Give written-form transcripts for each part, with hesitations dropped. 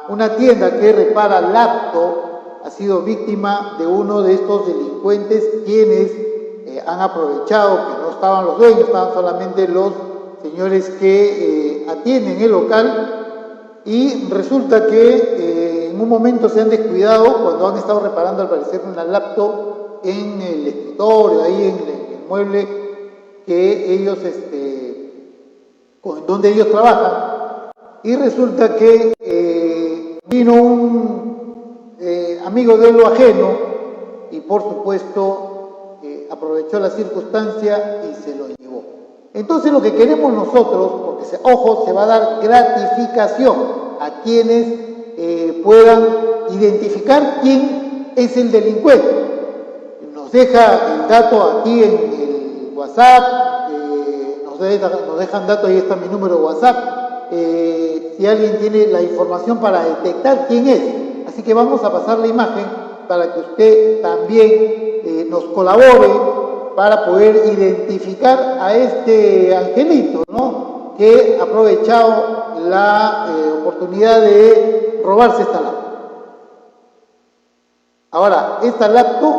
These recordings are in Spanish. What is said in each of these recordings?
una tienda que repara laptop ha sido víctima de uno de estos delincuentes quienes han aprovechado que no estaban los dueños, estaban solamente los señores que atienden el local, y resulta que en un momento se han descuidado cuando han estado reparando al parecer una laptop en el escritorio, ahí en el mueble que ellos, donde ellos trabajan, y resulta que vino un amigo de lo ajeno y por supuesto aprovechó la circunstancia y se lo llevó. Entonces lo que queremos nosotros, porque ojo, se va a dar gratificación a quienes puedan identificar quién es el delincuente. Nos deja el dato aquí en el WhatsApp, nos dejan datos, ahí está mi número de WhatsApp, si alguien tiene la información para detectar quién es. Así que vamos a pasar la imagen para que usted también nos colabore para poder identificar a este angelito, ¿no?, que ha aprovechado la oportunidad de robarse esta laptop. Ahora, esta laptop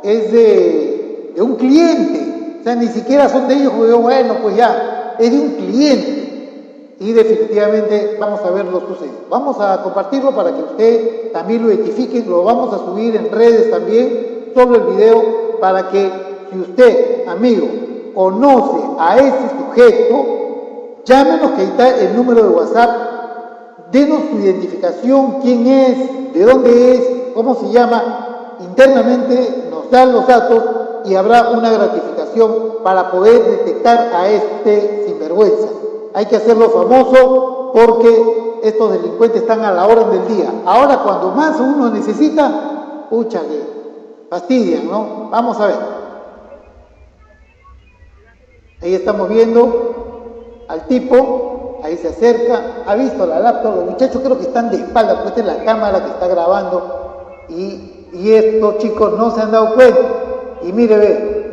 es de un cliente, o sea, ni siquiera son de ellos, porque bueno, pues ya, es de un cliente. Y definitivamente vamos a ver lo sucedido. Vamos a compartirlo para que usted también lo identifique, lo vamos a subir en redes también, sobre el video, para que si usted, amigo, conoce a ese sujeto, llámenos, que ahí está el número de WhatsApp, denos su identificación, quién es, de dónde es, cómo se llama, internamente nos dan los datos y habrá una gratificación para poder detectar a este sinvergüenza. Hay que hacerlo famoso porque estos delincuentes están a la orden del día. Ahora, cuando más uno necesita, pucha, que fastidian, ¿no? Vamos a ver. Ahí estamos viendo al tipo, ahí se acerca, ha visto la laptop, los muchachos creo que están de espalda, pues esta es la cámara que está grabando, y estos chicos no se han dado cuenta. Y mire,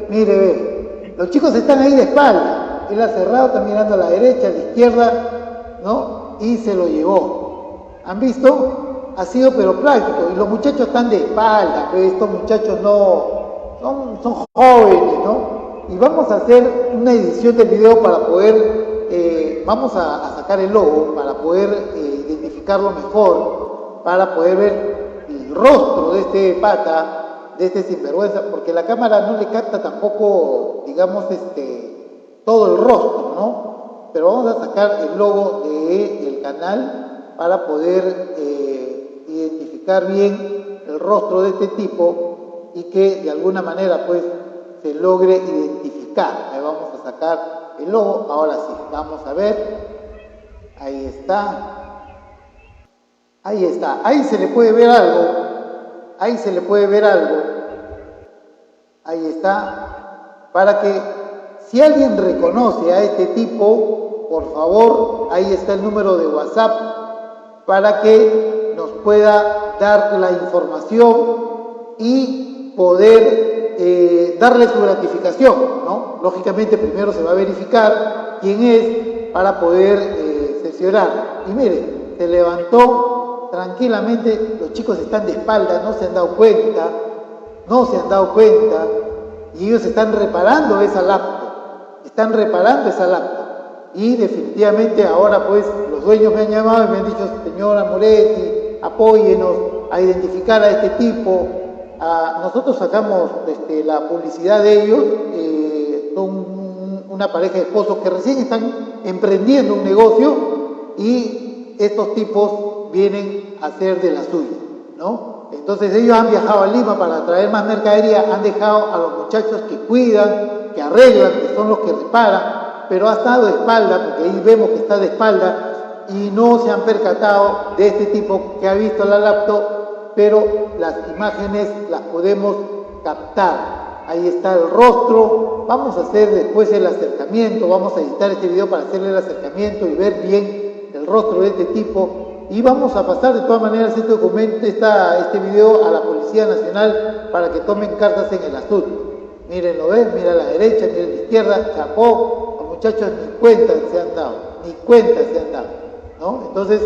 ve, los chicos están ahí de espalda. Él ha cerrado, está mirando a la derecha, a la izquierda, ¿no? Y se lo llevó. ¿Han visto? Ha sido pero práctico. Y los muchachos están de espalda, pero estos muchachos no, son jóvenes, ¿no? Y vamos a hacer una edición del video para poder, vamos a sacar el logo, para poder identificarlo mejor, para poder ver el rostro de este pata, de este sinvergüenza, porque la cámara no le capta tampoco, digamos, todo el rostro, ¿no? Pero vamos a sacar el logo del canal para poder identificar bien el rostro de este tipo y que de alguna manera pues se logre identificar. Ahí vamos a sacar el logo. Ahora sí, vamos a ver. Ahí está. Ahí está. Ahí se le puede ver algo. Ahí se le puede ver algo. Ahí está. Para que si alguien reconoce a este tipo, por favor, ahí está el número de WhatsApp para que nos pueda dar la información y poder darle su gratificación, ¿no? Lógicamente primero se va a verificar quién es para poder cerciorar. Y mire, se levantó tranquilamente, los chicos están de espalda, no se han dado cuenta, y ellos están reparando esa laptop. Y definitivamente ahora pues los dueños me han llamado y me han dicho: señora Moretti, apóyenos a identificar a este tipo. Nosotros sacamos la publicidad de ellos, son una pareja de esposos que recién están emprendiendo un negocio y estos tipos vienen a hacer de la suya, ¿no? Entonces ellos han viajado a Lima para traer más mercadería, han dejado a los muchachos que cuidan, que arreglan, que son los que reparan, pero ha estado de espalda, porque ahí vemos que está de espalda, y no se han percatado de este tipo que ha visto la laptop, pero las imágenes las podemos captar. Ahí está el rostro. Vamos a hacer después el acercamiento, vamos a editar este video para hacerle el acercamiento y ver bien el rostro de este tipo. Y vamos a pasar de todas maneras este documento, este video a la Policía Nacional para que tomen cartas en el asunto. Miren, lo ven, mira a la derecha, mira a la izquierda, chapó, los muchachos ni cuenta se han dado, ¿no? Entonces,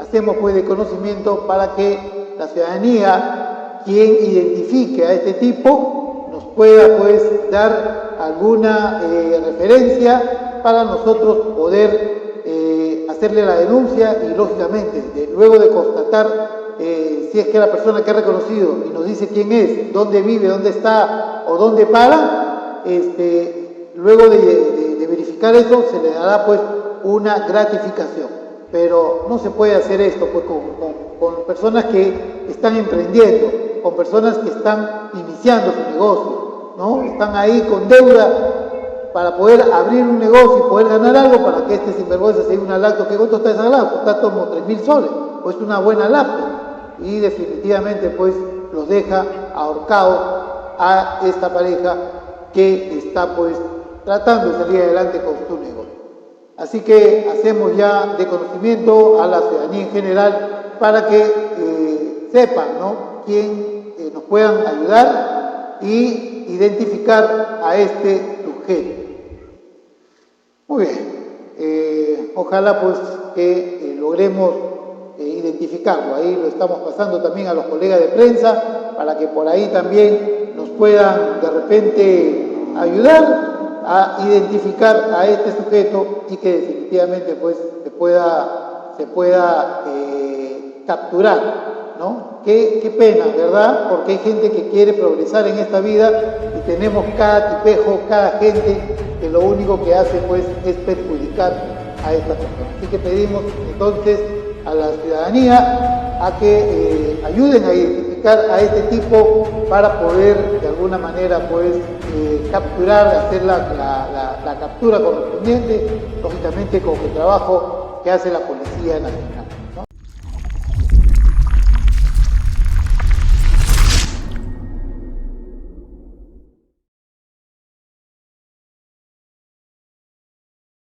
hacemos pues de conocimiento para que la ciudadanía, quien identifique a este tipo, nos pueda pues dar alguna referencia para nosotros poder hacerle la denuncia y lógicamente luego de constatar si es que la persona que ha reconocido y nos dice quién es, dónde vive, dónde está o dónde para, luego de verificar eso se le dará pues una gratificación. Pero no se puede hacer esto pues con personas que están emprendiendo, con personas que están iniciando su negocio, ¿no? Están ahí con deuda para poder abrir un negocio y poder ganar algo para que este sinvergüenza se lleve una laptop. ¿Qué cuánto está esa laptop? Está como 3.000 soles, pues una buena laptop. Y definitivamente pues los deja ahorcados a esta pareja que está pues tratando de salir adelante con su negocio. Así que hacemos ya de conocimiento a la ciudadanía en general para que sepan, ¿no?, quién nos puedan ayudar y identificar a este sujeto. Muy bien, ojalá pues que logremos identificarlo. Ahí lo estamos pasando también a los colegas de prensa para que por ahí también nos puedan de repente ayudar a identificar a este sujeto y que definitivamente pues se pueda capturar, ¿no? Qué pena, ¿verdad? Porque hay gente que quiere progresar en esta vida y tenemos cada tipejo, cada gente que lo único que hace pues es perjudicar a esta persona. Así que pedimos entonces a la ciudadanía a que ayuden a identificar a este tipo para poder de alguna manera pues capturar, hacer la captura correspondiente, lógicamente con el trabajo que hace la Policía Nacional.